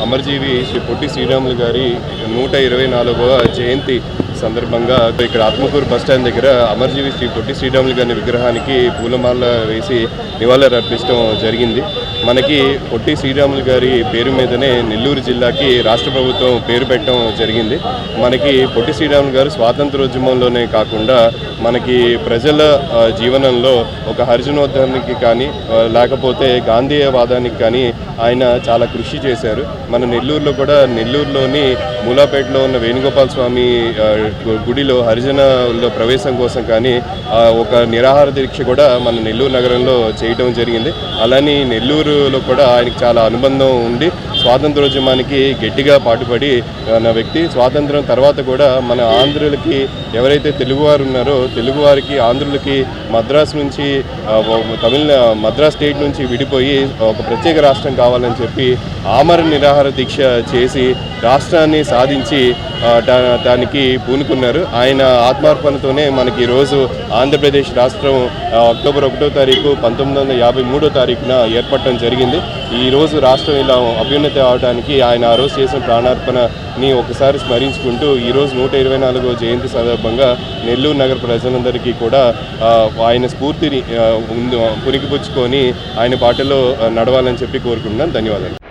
అమరజీవి శ్రీ పొట్టి శ్రీరాములు గారి 124వ జయంతి సందర్భంగా ఇక్కడ ఆత్మకూరు బస్టాండ్ దగ్గర అమరజీవి శ్రీ పొట్టి శ్రీరాములు గారి విగ్రహానికి పూలమాల వేసి నివాళులు అర్పించడం జరిగింది. మనకి పొట్టి శ్రీరాములు గారి పేరు మీదనే నెల్లూరు జిల్లాకి రాష్ట్ర ప్రభుత్వం పేరు పెట్టడం జరిగింది. మనకి పొట్టి శ్రీరాములు గారు స్వాతంత్రోద్యమంలోనే కాకుండా మనకి ప్రజల జీవనంలో ఒక హరిజనోద్ధరణకి కానీ లేకపోతే గాంధీయవాదానికి కానీ ఆయన చాలా కృషి చేశారు. మన నెల్లూరులో కూడా నెల్లూరులోని మూలాపేటలో ఉన్న వేణుగోపాల స్వామి గుడిలో హరిజనుల ప్రవేశం కోసం కానీ ఒక నిరాహార దీక్ష కూడా మన నెల్లూరు నగరంలో చేయడం జరిగింది. అలానే నెల్లూరులో కూడా ఆయనకి చాలా అనుబంధం ఉండి స్వాతంత్రోద్యమానికి గట్టిగా పాటుపడి ఉన్న వ్యక్తి. స్వాతంత్రం తర్వాత కూడా మన ఆంధ్రులకి ఎవరైతే తెలుగువారు ఉన్నారో తెలుగువారికి ఆంధ్రులకి మద్రాసు నుంచి మద్రాస్ స్టేట్ నుంచి విడిపోయి ఒక ప్రత్యేక రాష్ట్రం కావాలని చెప్పి ఆమరణ నిరాహార దీక్ష చేసి రాష్ట్రాన్ని సాధించి దానికి పూనుకున్నారు. ఆయన ఆత్మార్పణతోనే మనకి ఈరోజు ఆంధ్రప్రదేశ్ రాష్ట్రం అక్టోబర్ 1వ తారీఖు 1953వ తారీఖున ఏర్పడటం జరిగింది. ఈరోజు రాష్ట్రం ఇలా అభ్యున్నతి అవడానికి ఆయన ఆ రోజు చేసిన ప్రాణార్పణని ఒకసారి స్మరించుకుంటూ ఈరోజు 124వ జయంతి సందర్భంగా నెల్లూరు నగర ప్రజలందరికీ కూడా ఆయన స్ఫూర్తిని పురికిపుచ్చుకొని ఆయన బాటలో నడవాలని చెప్పి కోరుకుంటున్నాను. ధన్యవాదాలు.